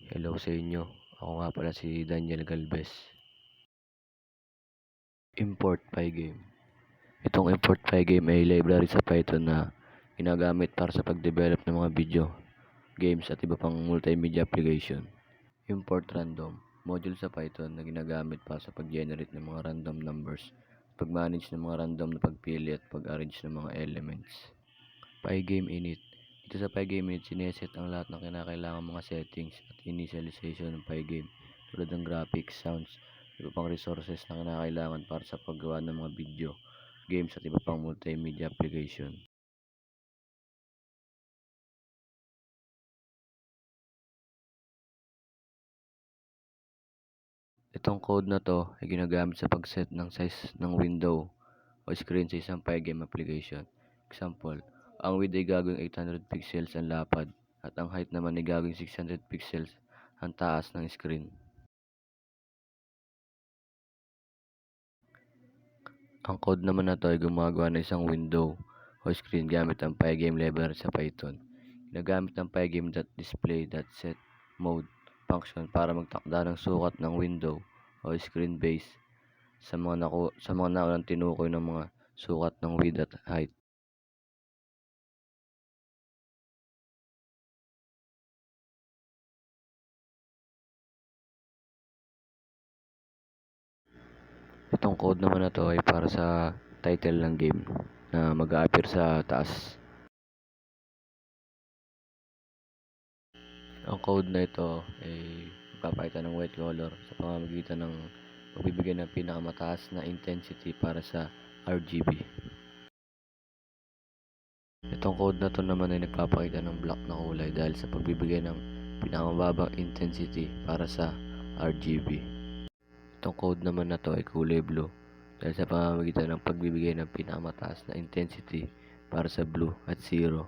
Hello sa inyo. Ako nga pala si Daniel Galvez. Import Pygame. Itong Import Pygame ay library sa Python na ginagamit para sa pag-develop ng mga video, games at iba pang multimedia application. Import Random. Module sa Python na ginagamit para sa pag-generate ng mga random numbers, pag-manage ng mga random na pagpili at pag-arrange ng mga elements. Pygame Init. Dito sa Pygame Init, sineset ang lahat ng kinakailangan mga settings at initialization ng Pygame tulad ng graphics, sounds, iba pang resources na kinakailangan para sa paggawa ng mga video, games at iba pang multimedia application. Itong code na to ay ginagamit sa pag-set ng size ng window o screen sa isang Pygame application. Example, ang width ay gagawing 800 pixels ang lapad at ang height naman ay gagawing 600 pixels ang taas ng screen. Ang code naman na to ay gumagawa ng isang window o screen gamit ang Pygame library sa Python. Ginagamit ang Pygame.display.set mode function para magtakda ng sukat ng window o screen base sa mga naunang tinukoy ng mga sukat ng width at height. Itong code naman na to ay para sa title ng game na mag-a-appear sa taas. Ang code na ito ay magpapakita ng white color sa pamamagitan ng pagbibigay ng pinakamataas na intensity para sa RGB. Itong code na to naman ay nagpapakita ng black na kulay dahil sa pagbibigay ng pinakamababang intensity para sa RGB. Itong code naman na to ay kulay blue dahil sa pamamagitan ng pagbibigay ng pinakamataas na intensity para sa blue at 0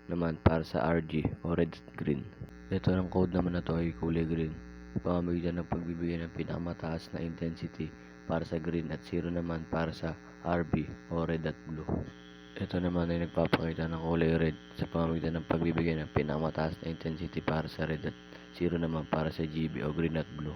naman para sa RG o red at green. Ito ng code naman na to ay kulay green sa pamamagitan ng pagbibigay ng pinakamataas na intensity para sa green at 0 naman para sa RB o red at blue. Ito naman ay nagpapakita ng kulay red sa pamamagitan ng pagbibigay ng pinakamataas na intensity para sa red at 0 naman para sa GB o green at blue.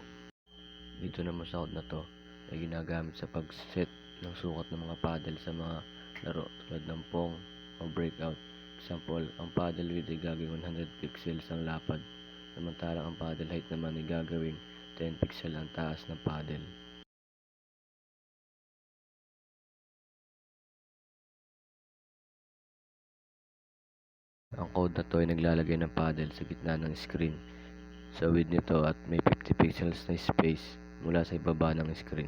Dito naman sa code na to ay ginagamit sa pag-set ng sukat ng mga paddle sa mga laro tulad ng Pong o Breakout. Example, ang paddle width ay gagawing 100 pixels ang lapad, samantalang ang paddle height naman ay gagawing 10 pixel ang taas ng paddle. Ang code na to ay naglalagay ng paddle sa gitna ng screen sa width nito at may 50 pixels na space mula sa ibaba ng screen.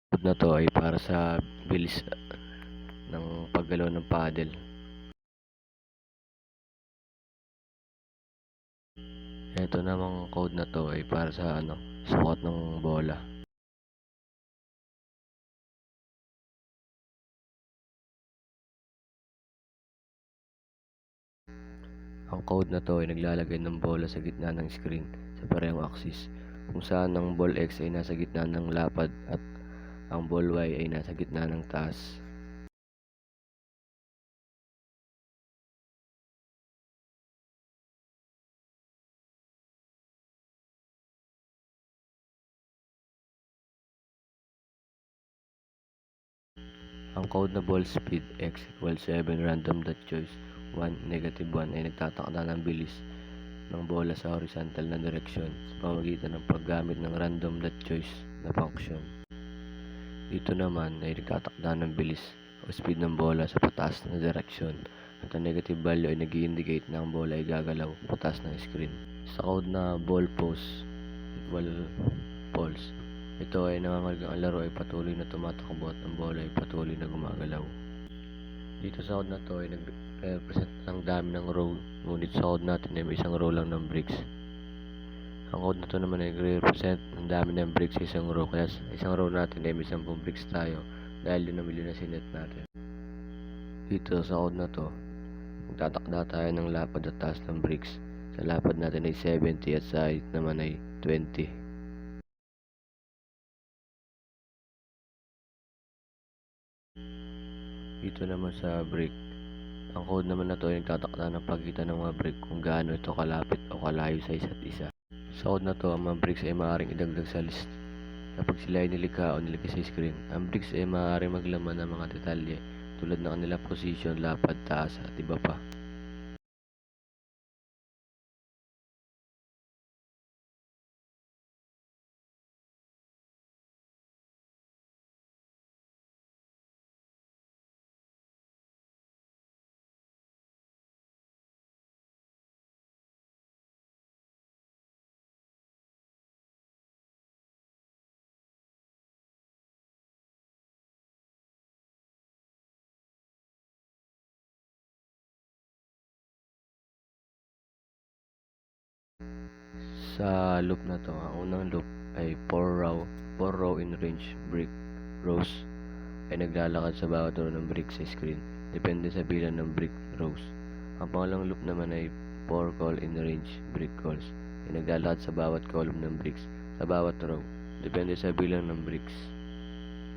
Code na to ay para sa bilis ng paggalaw ng paddle. Ito namang code na to ay para sa sukat ng bola. Ang code na to ay naglalagay ng bola sa gitna ng screen sa parehong axis, kung saan ang ball X ay nasa gitna ng lapad at ang ball Y ay nasa gitna ng taas. Ang code na ball speed x equals 7 random.choice 1 negative 1 ay nagtatakda ng bilis ng bola sa horizontal na direksyon sa pamamagitan ng paggamit ng random.choice na function. Dito naman ay nagtatakda ng bilis o speed ng bola sa pataas na direksyon at ang negative value ay nag-i-indicate na ang bola ay gagalaw pataas ng screen. Sa code na ball pose equal false, ito ay nangangalagang ang laro ay patuloy na tumatakbo at ang bola ay patuloy na gumagalaw. Dito sa code na to ay nag-represent ng dami ng row, ngunit sa code natin ay may isang row lang ng bricks. Ang code na to naman ay nag-represent ng dami ng bricks sa isang row, kaya sa isang row natin ay may 10 bricks tayo dahil yun ang milyon na sinet natin. Dito sa code na to, Magtatakda tayo ng lapad at taas ng bricks. Sa lapad natin ay 70 at sa height naman ay 20. Dito naman sa brick, ang code naman na to ay nagtatakda ng pagitan ng mga brick kung gaano ito kalapit o kalayo sa isa't isa. Sa code na to, ang mga bricks ay maaaring idagdag sa list kapag sila ay nilikha o nilagay sa screen. Ang bricks ay maaaring maglaman ng mga detalye tulad ng kanilang position, lapad, taas at iba pa. Sa loop na to, ang unang loop ay 4 row in range brick rows ay naglalakad sa bawat row ng brick sa screen, depende sa bilang ng brick rows. Ang pangalang loop naman ay 4 call in range brick calls ay naglalakad sa bawat column ng bricks sa bawat row, depende sa bilang ng bricks.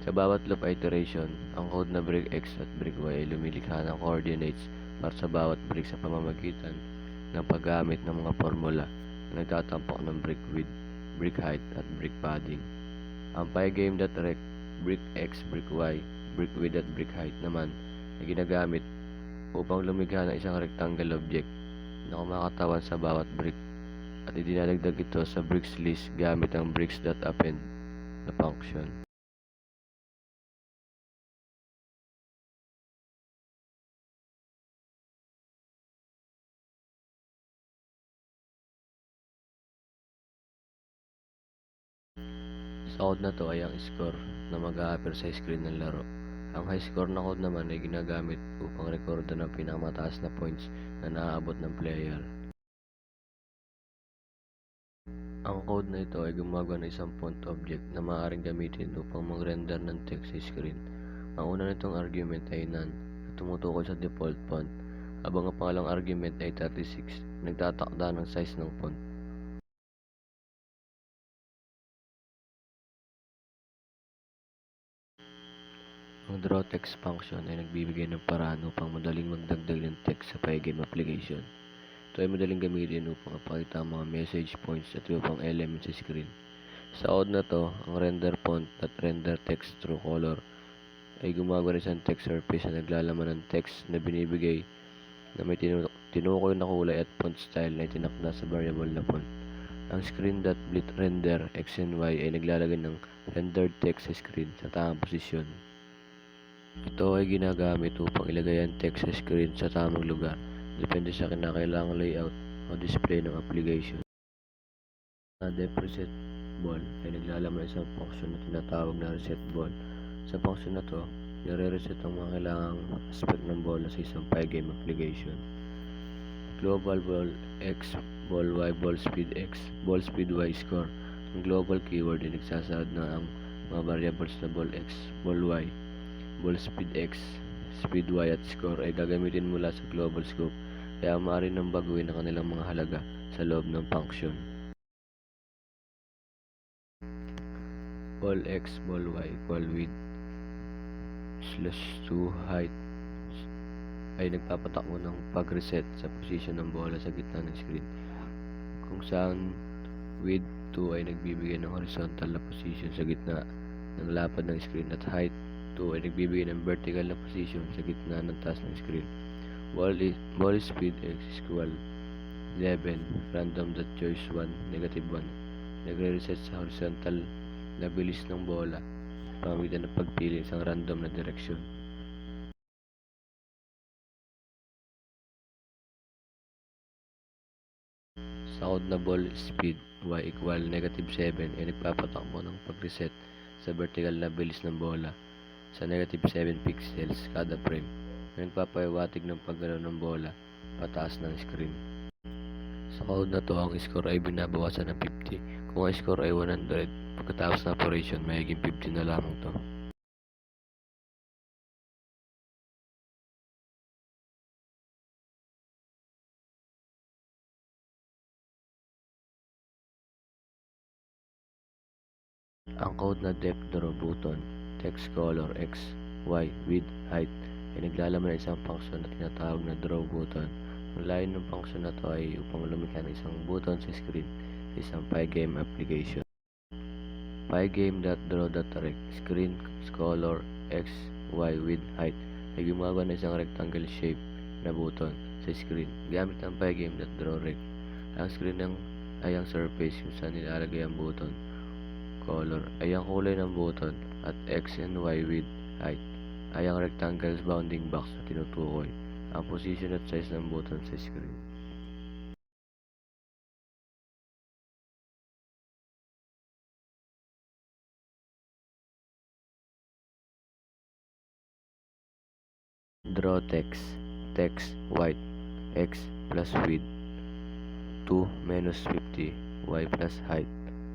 Sa bawat loop iteration, ang code na brick X at brick Y ay lumilikha ng coordinates para sa bawat brick sa pamamagitan ng paggamit ng mga formula na nagtatampok ng brick width, brick height at brick padding. Ang pygame.rect brick X, brick Y, brick width at brick height naman ay ginagamit upang lumikha ng isang rectangle object na kumakatawan sa bawat brick at idinadagdag ito sa bricks list gamit ang bricks.append na function. Sa code na to ay ang score na mag-a-appear sa screen ng laro. Ang high score na code naman ay ginagamit upang rekordo ng pinakamataas na points na naaabot ng player. Ang code na ito ay gumagawa ng isang font object na maaaring gamitin upang mag-render ng text sa screen. Ang una nitong argument ay none na tumutukoy sa default font, habang ang pangalawang argument ay 36 na nagtatakda ng size ng font. Ang drawText function ay nagbibigay ng paraan upang madaling magdagdag ng text sa Pygame application. Ito ay madaling gamitin upang mapakita ang mga message points at iba pang elements sa screen. Sa code na to, ang render font at render text through color ay gumagawa ng isang text surface na naglalaman ng text na binibigay na may tinukoy na kulay at font style na itinakda sa variable na font. Ang screen.render x and y ay naglalagay ng rendered text sa screen sa tamang posisyon. Ito ay ginagamit upang ilagay ang text sa screen sa tamang lugar, depende sa kinakailangang layout o display ng application. Ang def-reset ball ay naglalaman ng isang function na tinatawag na reset ball. Sa function na to, nire-reset ang mga kailangang aspect ng bola sa isang Pygame application. Global ball x, ball y, ball speed x, ball speed y score. Ang global keyword ay nagsasaad na ang mga variables na ball x, ball y, ball speed x, speed y at score ay gagamitin mula sa global scope, kaya maaari nang baguhin ang kanilang mga halaga sa loob ng function. Ball x, ball y equal width /2 height ay nagpapatakbo ng pag-reset sa position ng bola sa gitna ng screen, kung saan width 2 ay nagbibigay ng horizontal na position sa gitna ng lapad ng screen at height 2 ay nagbibigay ng vertical na position sa gitna ng taas ng screen. Ball speed x equal 11 random.choice 1 negative 1 nagre-reset sa horizontal na bilis ng bola pamamagitan ng pagpili isang random na direksyon. Sa code na ball speed y equal negative 7 ay nagpapatakbo ng pag-reset sa vertical na bilis ng bola sa negative 7 pixels kada frame na nagpapahiwatig ng paggalaw ng bola pataas ng screen. Sa code na to, ang score ay binabawasan ng 50. Kung ang score ay 100, pagkatapos ng operation, magiging 50 na lamang to. Ang code na depth draw button, text color X, Y, width, height ay naglalaman ng isang function na tinatawag na draw button. Ang layo ng function na to ay upang lumikha ng isang button sa screen sa isang Pygame application. Pygame.draw.rect screen color X, Y, width, height ay gumagawa ng isang rectangle shape na button sa screen gamit ang Pygame.drawRect. Ang screen ay ang surface kung saan nilalagay ang button. Color ay ang kulay ng button at X and Y width, height ay ang rectangle's bounding box na tinutukoy ang position at size ng button sa screen. Draw text white X plus width 2 minus 50 Y plus height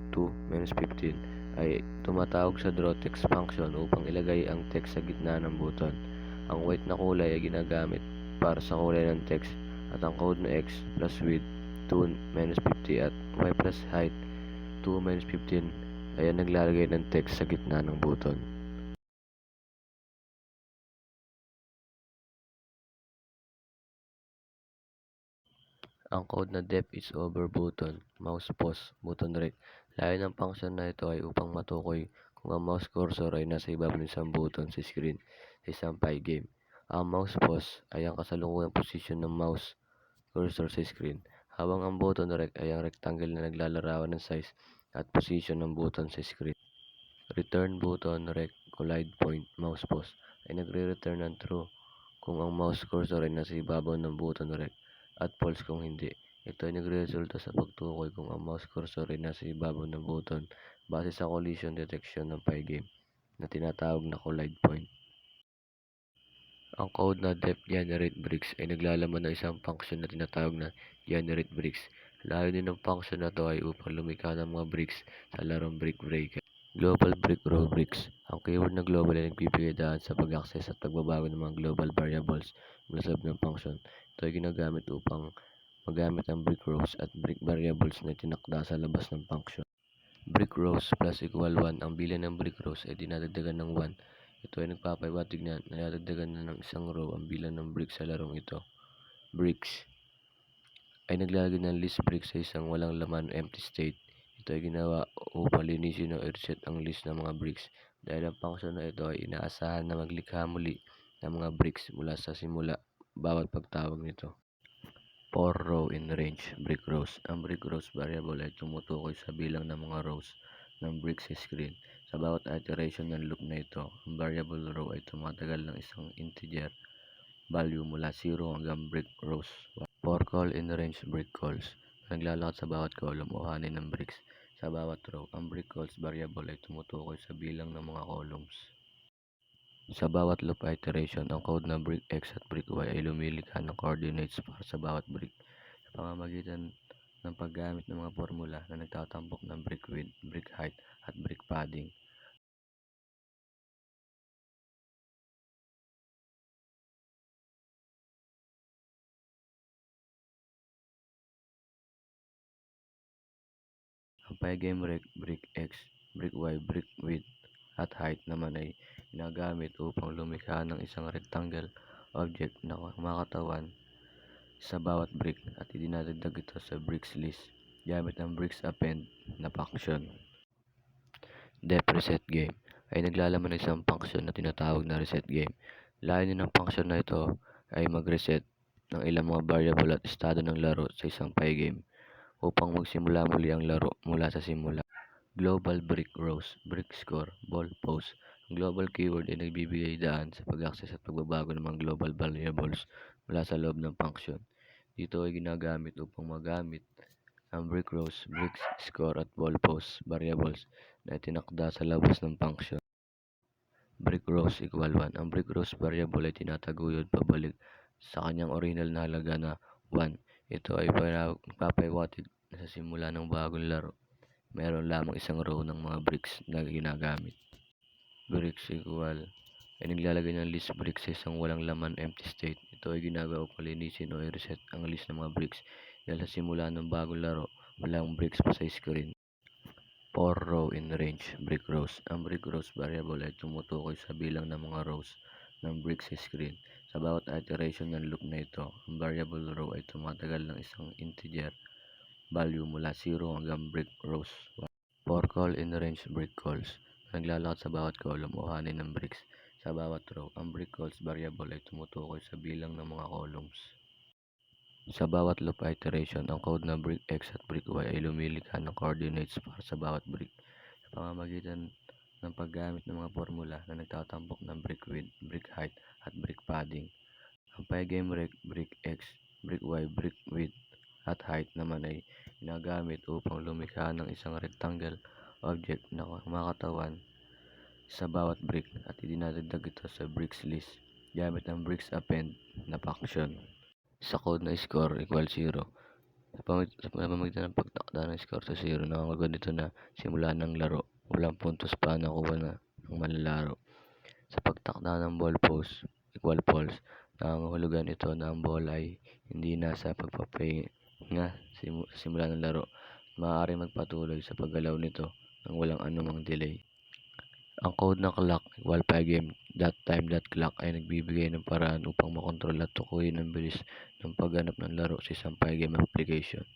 2 minus 15 ay tumatawag sa draw text function upang ilagay ang text sa gitna ng button. Ang white na kulay ay ginagamit para sa kulay ng text at ang code na X plus width 2 minus 50 at Y plus height 2 minus 15 ay ang naglalagay ng text sa gitna ng button. Ang code na depth is over button, mouse pause, button right. Layo ng function na ito ay upang matukoy kung ang mouse cursor ay nasa ibabaw ng isang button sa screen sa isang Pygame. Ang mouse pause ay ang kasalukuyang posisyon ng mouse cursor sa screen, habang ang button rect ay ang rectangle na naglalarawan ng size at position ng button sa screen. Return button rect collide point mouse pause ay nagre-return ng true kung ang mouse cursor ay nasa ibabaw ng button rect at false kung hindi. Ito ay nagreresulta sa pagtukoy kung ang mouse cursor ay nasa ibabaw ng button base sa collision detection ng Pygame na tinatawag na collide point. Ang code na depth generate bricks ay naglalaman ng isang function na tinatawag na generate bricks. Layunin ng function na to ay upang lumikha ng mga bricks sa larong brick breaker. Global brick row bricks. Ang keyword na global ay nagbibigay daan sa pag-access at pagbabago ng mga global variables mula sa loob ng function. Ito ay ginagamit upang magamit ang brick rows at brick variables na tinakda sa labas ng function. Brick rows plus equal 1. Ang bilang ng brick rows ay dinadagdagan ng 1. Ito ay nagpapahiwatig na nadadagdagan na ng isang row ang bilang ng bricks sa larong ito. Bricks ay naglalagay ng list bricks sa isang walang laman empty state. Ito ay ginawa upang linisin o i-reset ang list ng mga bricks dahil ang function na ito ay inaasahan na maglikha muli ng mga bricks mula sa simula bawat pagtawag nito. For row in range brick rows. Ang brick rows variable ay tumutukoy sa bilang ng mga rows ng bricks sa screen. Sa bawat iteration ng loop na ito, ang variable row ay tumatagal ng isang integer value mula 0 hanggang brick rows. For call in range brick calls, naglalakad sa bawat column o hanin ng bricks. Sa bawat row, ang brick calls variable ay tumutukoy sa bilang ng mga columns. Sa bawat loop iteration, ang code na brick X at brick Y ay lumilikha ng coordinates para sa bawat brick sa pamamagitan ng paggamit ng mga formula na nagtatampok ng brick width, brick height, at brick padding. Ang Pygame brick X, brick Y, brick width, at height naman ay ginagamit upang lumikha ng isang rectangle object na kumakatawan sa bawat brick at idinadagdag ito sa bricks list gamit ang bricks append na function. Depth reset game ay naglalaman ng isang function na tinatawag na reset game. Layunin ng function na ito ay mag-reset ng ilang mga variable at estado ng laro sa isang Pygame upang magsimula muli ang laro mula sa simula. Global brick rows, brick score, ball post. Ang global keyword ay nagbibigay daan sa pag-access at pagbabago ng mga global variables mula sa loob ng function. Dito ay ginagamit upang magamit ang brick rows, brick score at ball post variables na itinakda sa labas ng function. Brick rows equal 1. Ang brick rows variable ay tinataguyod pabalik sa kanyang original na halaga na 1. Ito ay papahiwatig na sa simula ng bagong laro, mayroon lamang isang row ng mga bricks na ginagamit. Bricks equal ay naglalagay ng list bricks sa isang walang laman empty state. Ito ay ginagawa upang linisin o i-reset ang list ng mga bricks dahil sa simula ng bagong laro, walang bricks pa sa screen. For row in range brick rows. Ang brick rows variable ay tumutukoy sa bilang ng mga rows ng brick sa screen. Sa bawat iteration ng loop na ito, ang variable row ay tumatagal ng isang integer value mula 0 hanggang brick rows 1. For call in range brick calls, naglalakad sa bawat column o hanin ng bricks. Sa bawat row, ang brick calls variable ay tumutukoy sa bilang ng mga columns. Sa bawat loop iteration, ang code na brick X at brick Y ay lumilikha ng coordinates para sa bawat brick sa pamamagitan ng paggamit ng mga formula na nagtatampok ng brick width, brick height, at brick padding. Ang pygame brick X, brick Y, brick width, at height naman ay ginagamit upang lumikha ng isang rectangle object na kumakatawan sa bawat brick at idinadagdag ito sa bricks list gamit ang bricks append na function. Sa code na score equals 0, sa pamamagitan ng pagtakda ng score sa 0, nangangahulugan nito na simula ng laro. Walang puntos pa nakuha ng manlalaro. Sa pagtakda ng ball post equal false, nangangahulugan ito na ang bola ay hindi nasa pagpapahinga sa simula ng laro at maaaring magpatuloy sa paggalaw nito nang walang anumang delay. Ang code ng clock equal pygame.time.clock ay nagbibigay ng paraan upang makontrol at tukuyin ang bilis ng pagganap ng laro sa isang pygame application.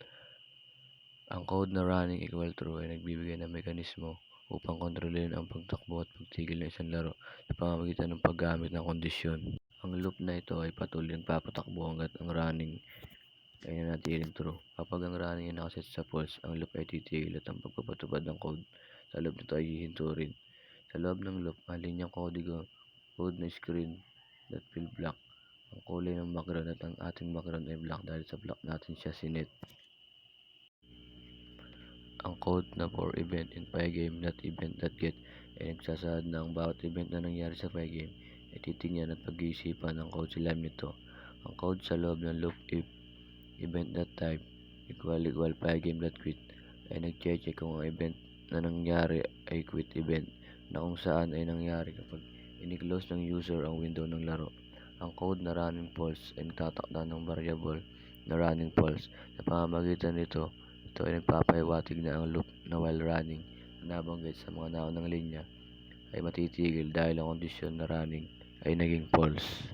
Ang code na running equal true ay nagbibigay ng mekanismo upang kontrolin ang pagtakbo at pagtigil ng isang laro sa pamamagitan ng paggamit ng kondisyon. Ang loop na ito ay patuloy nagpapatakbo hanggat ang running ay nanatiling true. Kapag ang running ay nakaset sa false, ang loop ay titigil at ang pagpapatupad ng code sa loop nito ay hihinto rin. Sa loob ng loop, ang linyang code na screen.fill block. Ang kulay ng background at ang ating background ay black dahil sa block natin siya sinet. Ang code na for event in pygame.event.get ay nagsasaad na ang bawat event na nangyari sa pygame ay titingnan at pag-iisipan ng code sila nito. Ang code sa loob ng loop if event.type equal pygame.quit ay nag-check kung ang event na nangyari ay quit event na kung saan ay nangyari kapag ini-close ng user ang window ng laro. Ang code na running false ay nagtatakda ng variable na running false. Sa pamamagitan nito, ito ay nagpapahiwatig na ang loop na while running na nabanggit sa mga naunang linya ay matitigil dahil ang kondisyon na running ay naging false.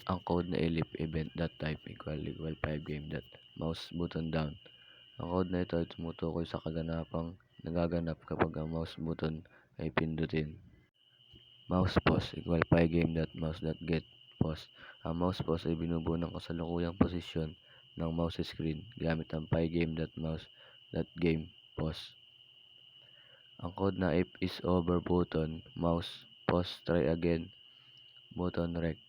Ang code na elif event.type equal pygame.mouse button down. Ang code na ito ay tumutukoy sa kaganapang nagaganap kapag ang mouse button ay pindutin. Mouse pause equal pygame.mouse.get pause. Ang mouse pause ay binubuo ng kasalukuyang posisyon ng mouse screen gamit ang pygame.mouse.game pause. Ang code na if is over button mouse pause try again button rect.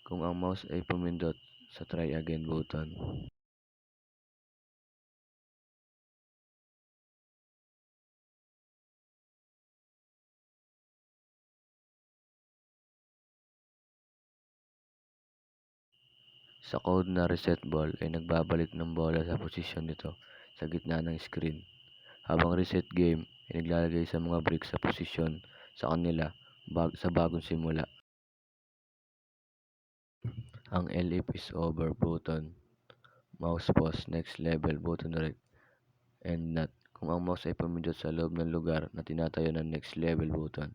Kung ang mouse ay pumindot sa try again button. Sa code na reset ball ay nagbabalik ng bola sa posisyon nito sa gitna ng screen, habang reset game ay naglalagay sa mga bricks sa posisyon sa kanila sa bagong simula. Ang elif is over button mouse pause next level button rect and not. Kung ang mouse ay pumindot sa loob ng lugar na tinatayo ng next level button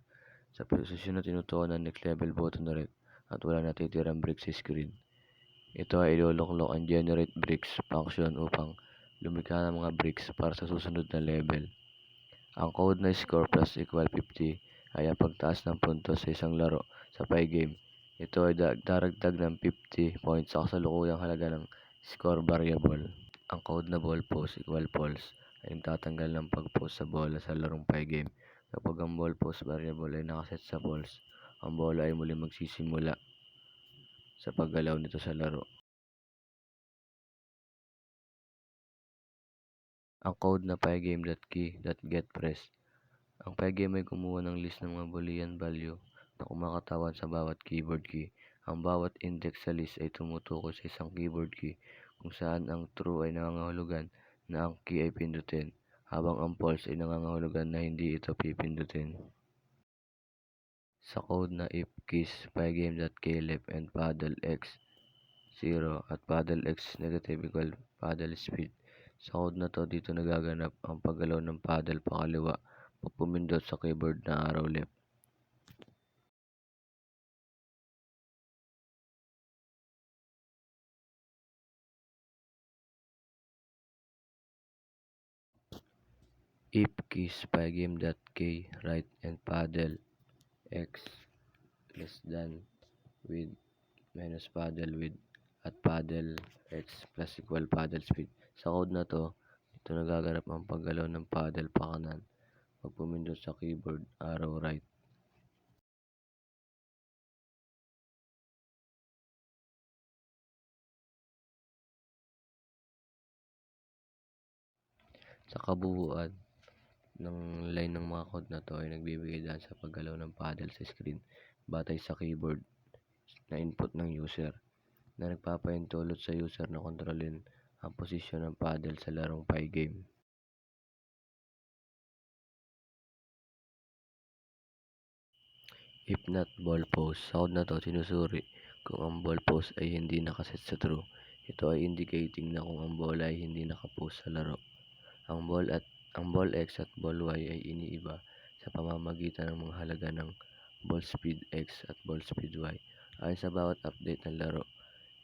sa posisyon na tinutukan ng next level button rect at wala natitirang bricks sa screen, ito ay iluluklok ang generate bricks function upang lumikha ng mga bricks para sa susunod na level. Ang code na score plus equal 50 ay ang pagtaas ng puntos sa isang laro sa pygame. Ito ay daragdag ng 50 points sa kasalukuyang halaga ng score variable. Ang code na ball post equal false ay nagtatanggal ng pag-post sa bola sa larong pygame. Kapag ang ball post variable ay nakaset sa false, ang bola ay muli magsisimula sa paggalaw nito sa laro. Ang code na pygame.key.getPress. Ang pygame ay kumuha ng list ng mga boolean value na kumakatawan sa bawat keyboard key. Ang bawat index sa list ay tumutukoy sa isang keyboard key kung saan ang true ay nangangahulugan na ang key ay pindutin, habang ang pulse ay nangangahulugan na hindi ito pipindutin. Sa code na if keys pygame.kleft and paddle x 0 at paddle x negative equal paddle speed. Sa code na to, dito nagaganap ang paggalaw ng paddle pakaliwa pag pumindot sa keyboard na arrow left. If keys pygame.k right and paddle x less than with minus paddle with at paddle x plus equal paddle speed. Sa code na to, dito nagaganap ang paggalaw ng paddle pa kanan pag pumindot sa keyboard arrow right. Sa kabuuan ng line ng mga code na to ay nagbibigay daan sa paggalaw ng paddle sa screen batay sa keyboard na input ng user na nagpapahintulot sa user na kontrolin ang posisyon ng paddle sa larong pygame. If not ball pose, sa code na to sinusuri kung ang ball pose ay hindi nakaset sa true. Ito ay indicating na kung ang bola ay hindi nakapost sa laro. Ang ball x at ball y ay iniiba sa pamamagitan ng mga halaga ng ball speed x at ball speed y. Ayon sa bawat update ng laro,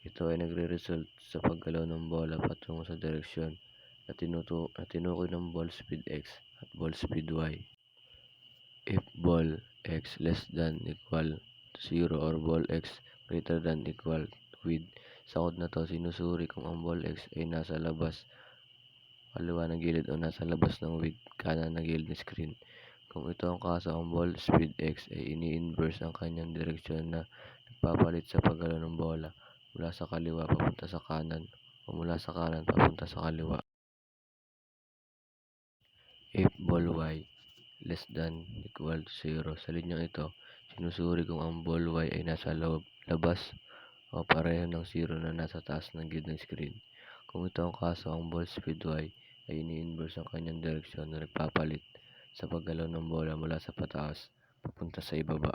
ito ay nagre-result sa paggalaw ng bola patungo sa direksyon na tinukoy ng ball speed x at ball speed y. If ball x less than equal to 0 or ball x greater than equal with, sa code na to sinusuri kung ang ball x ay nasa labas kaliwa na gilid o nasa labas ng with kanan na gilid ng screen. Kung ito ang kaso, ang ball speed x ay ini-inverse ang kanyang direksyon na nagpapalit sa paggalaw ng bola mula sa kaliwa papunta sa kanan o mula sa kanan papunta sa kaliwa. If ball y less than equal to 0, sa linyang ito, sinusuri kung ang ball y ay nasa labas o pareho ng 0 na nasa taas ng gilid ng screen. Kung ito ang kaso, ang ball speed y ay ini-inverse ang kanyang direksyon na nagpapalit sa paggalaw ng bola mula sa pataas papunta sa ibaba.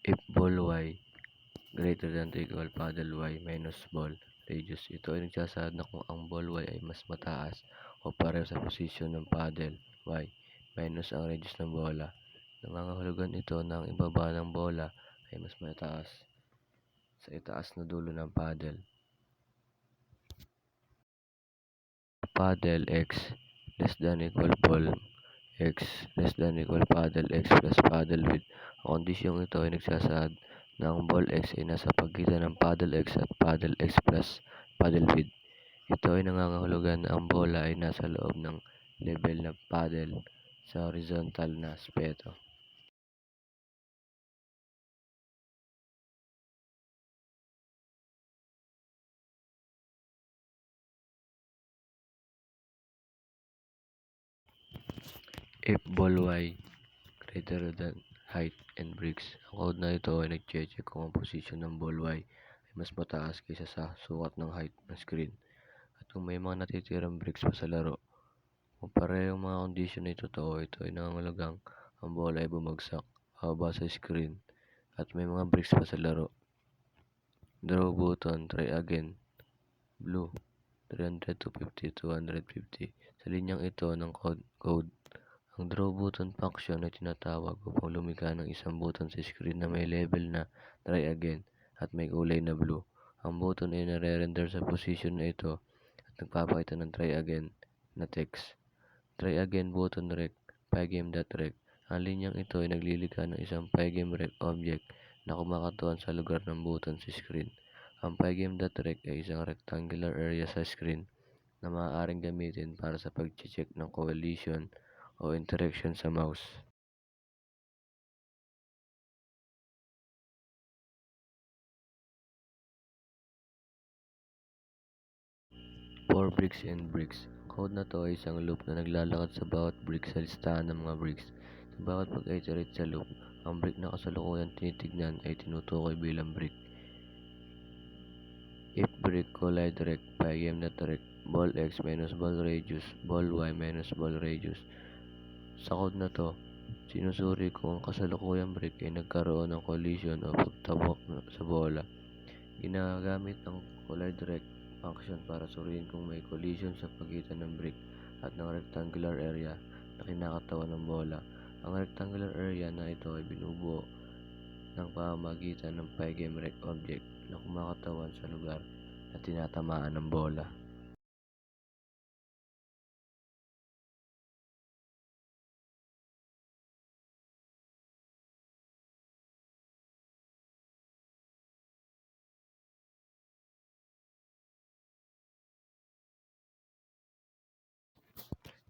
If ball y greater than or equal paddle y minus ball radius, ito ay nagsasaad na kung ang ball y ay mas mataas o pareho sa posisyon ng paddle y minus ang radius ng bola. Nangangahulugan ito na ang ibaba ng bola ay mas mataas sa itaas na dulo ng paddle. Paddle x less than equal ball x less than equal paddle x plus paddle width. Ang kondisyong ito ay nagsasaad na ang ball x ay nasa pagitan ng paddle x at paddle x plus paddle width. Ito ay nangangahulugan na ang bola ay nasa loob ng level na paddle sa horizontal na aspeto. If ball y greater than height and bricks, ang code na ito ay nag-check kung ang posisyon ng ball y ay mas mataas kaysa sa sukat ng height ng screen at kung may mga natitirang bricks pa sa laro. Kung parehong mga kondisyon ay totoo, ito ay nangangahulugang ang bola ay bumagsak pababa sa screen at may mga bricks pa sa laro. Draw button, try again. Blue, 300 to 50, 250. Sa linyang ito ng code, ang draw button function ay tinatawag upang lumikha ng isang button sa screen na may label na try again at may kulay na blue. Ang button ay nare-render sa position na ito at nagpapakita ng try again na text. Try again button rec pygame.rec. Ang linyang ito ay naglilikha ng isang pygame.rec object na kumakatuan sa lugar ng button sa screen. Ang pygame.rec ay isang rectangular area sa screen na maaaring gamitin para sa pag-check ng collision o interaction sa mouse. For bricks and bricks, ang code na to ay isang loop na naglalakad sa bawat brick sa listahan ng mga bricks. Sa bawat pag-iterate sa loop, ang brick na kasalukuyan tinitignan ay tinutukoy bilang brick. If brick kulay direct, pie na direct, ball X minus ball radius, ball Y minus ball radius. Sa code na to, sinusuri kung ang kasalukuyang brick ay nagkaroon ng collision o pagtabok sa bola. Ginagamit ang kulay direct function para suriin kung may collision sa pagitan ng brick at ng rectangular area na kinakatawan ng bola. Ang rectangular area na ito ay binubuo ng pamamagitan ng pie rect object na kumakatawan sa lugar na tinatamaan ng bola.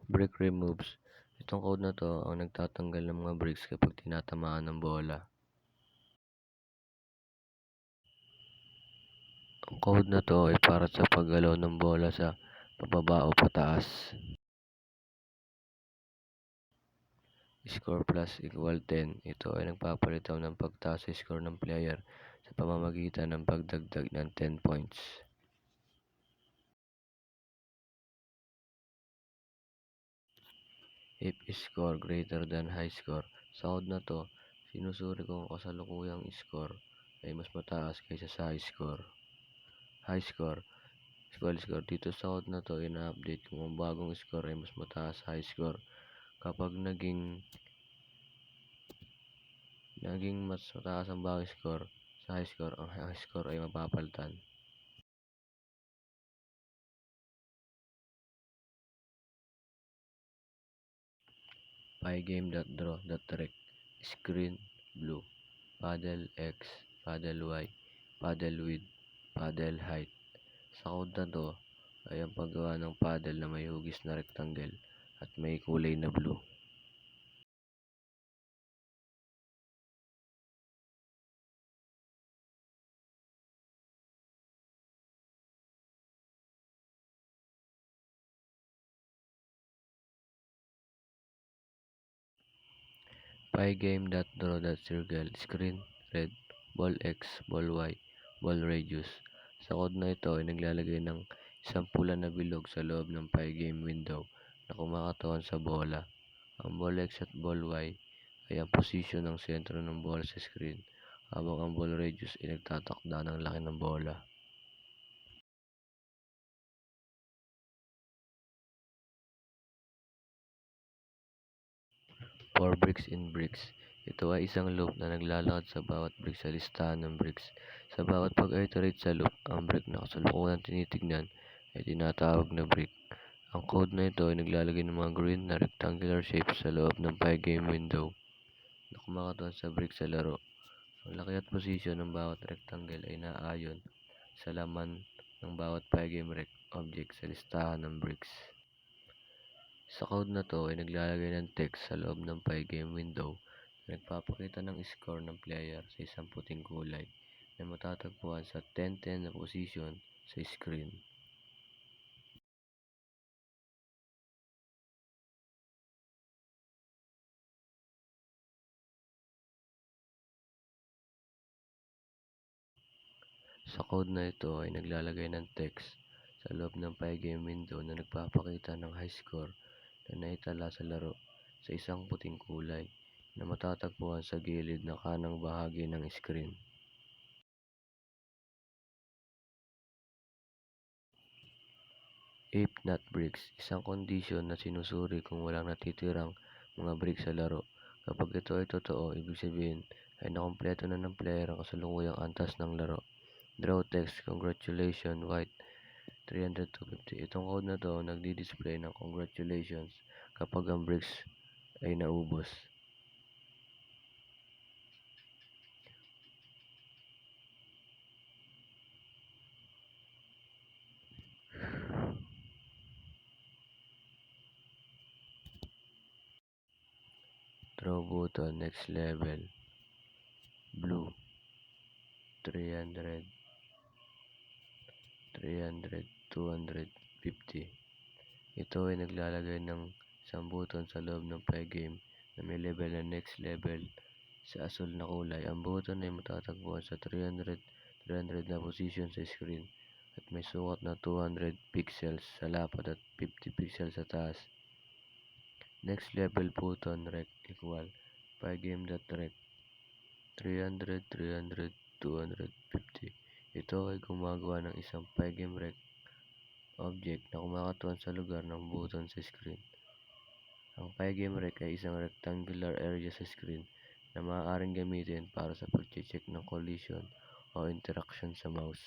Brick removes. Itong code na to ang nagtatanggal ng mga bricks kapag tinatamaan ng bola. Ang code na to ay para sa paggalaw ng bola sa pababa o pataas. Score plus equal 10. Ito ay nagpapalitaw ng pagtaas sa score ng player sa pamamagitan ng pagdagdag ng 10 points. If score greater than high score. Sa code na to, sinusuri kung ang kasalukuyang score ay mas mataas kaysa sa high score. High score. Score. Dito sa code na to, ina-update kung ang bagong score ay mas mataas sa high score. Kapag naging mas mataas ang bagong score sa high score, ang high score ay mapapalitan. Pygame.draw.direct. Screen blue. Paddle X, paddle Y, paddle width, paddle height. Sa code na to ay ang paggawa ng paddle na may hugis na rectangle at may kulay na blue. Pygame.draw.circle. Screen red. Ball X, ball Y, ball radius. Sa code na ito ay naglalagay ng isang pula na bilog sa loob ng pygame window na kumakatawan sa bola. Ang ball X at ball Y ay ang posisyon ng sentro ng bola sa screen, habang ang ball radius ay nagtatakda ng laki ng bola. For bricks in bricks. Ito ay isang loop na naglalakad sa bawat brick sa listahan ng bricks. Sa bawat pag-iterate sa loop, ang brick na kasalukuyang tinitignan ay tinatawag na brick. Ang code na ito ay naglalagay ng mga green na rectangular shapes sa loob ng pygame window na kumakatawan sa brick sa laro. Ang laki at posisyon ng bawat rectangle ay naayon sa laman ng bawat pygame rect object sa listahan ng bricks. Sa code na to ay naglalagay ng text sa loob ng pygame window na nagpapakita ng score ng player sa isang puting kulay na matatagpuan sa 10-10 na posisyon sa screen. Sa code na ito ay naglalagay ng text sa loob ng pygame window na nagpapakita ng high score na naitala sa laro sa isang puting kulay na matatagpuan sa gilid na kanang bahagi ng screen. If not bricks, isang kondisyon na sinusuri kung walang natitirang mga bricks sa laro. Kapag ito ay totoo, ibig sabihin ay nakumpleto na ng player ang kasalukuyang antas ng laro. Draw text, congratulations, white, 300-250. Itong code na to nagdi-display ng congratulations kapag ang bricks ay naubos. Draw button, next level, blue, 300, 300, 250. Ito ay naglalagay ng isang button sa loob ng pygame na may level na next level sa asul na kulay. Ang button ay matatagpuan sa 300 na position sa screen at may sukat na 200 pixels sa lapad at 50 pixels sa taas. Next level button rec equal pygame.rec 300, 300, 250. Ito ay gumagawa ng isang pygame rec object na kumakatuan sa lugar ng button sa screen. Ang pygame rec ay isang rectangular area sa screen na maaaring gamitin para sa pag-check ng collision o interaction sa mouse.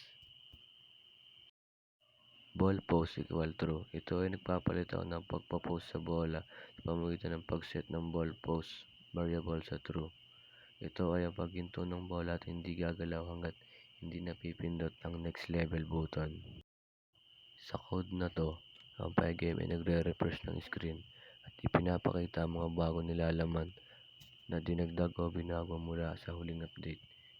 Ball pose equal true. Ito ay nagpapalitaw ng pagpa-pose sa bola sa pamamagitan ng pag-set ng ball pose variable sa true. Ito ay ang paghinto ng bola at hindi gagalaw hanggat hindi napipindot ang next level button. Sa code na to, ang pygame ay nagre-refresh ng screen at ipinapakita ang mga bagong nilalaman na dinagdag o binago mula sa huling update.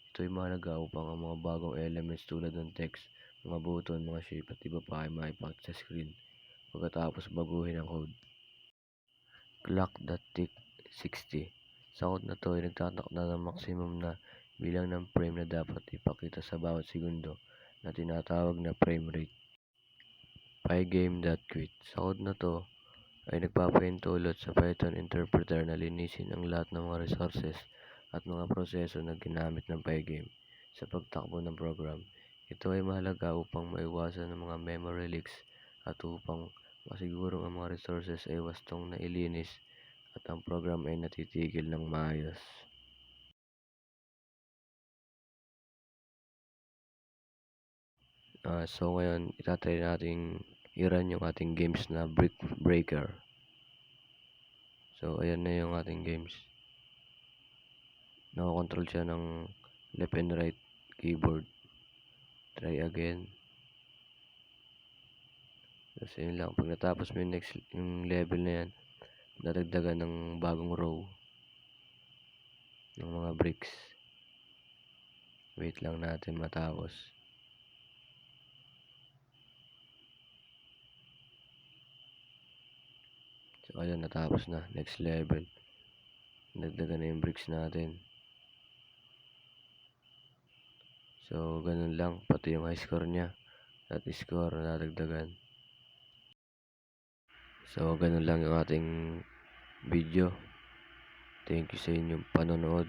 Ito ay mahalaga upang ang mga bagong elements tulad ng text, mga button, mga shape at iba pa ay maipakita sa screen pagkatapos baguhin ang code. Clock.tick 60. Sa code na to ay nagtatakda ng maximum na bilang ng frame na dapat ipakita sa bawat segundo na tinatawag na frame rate. Pygame.quit. Sa code na to ay nagpapahintulot sa Python interpreter na linisin ang lahat ng mga resources at mga proseso na ginamit ng pygame sa pagtakbo ng program. Ito ay mahalaga upang maiwasan ang mga memory leaks at upang masigurong ang mga resources ay wastong na ilinis at ang program ay natitigil ng maayos. So ngayon, itatry nating i-run yung ating games na Brick Breaker. So ayan na yung ating games. Nakakontrol siya ng left and right keyboard. Try again. Tapos yun lang. Pag natapos mo yung level na yan, dadagdagan ng bagong row ng mga bricks. Wait lang natin matapos. So ayun, natapos na. Next level. Dagdagan na yung bricks natin. So ganun lang. Pati yung high score niya at score na nadagdagan. So ganun lang yung ating video. Thank you sa inyong panonood.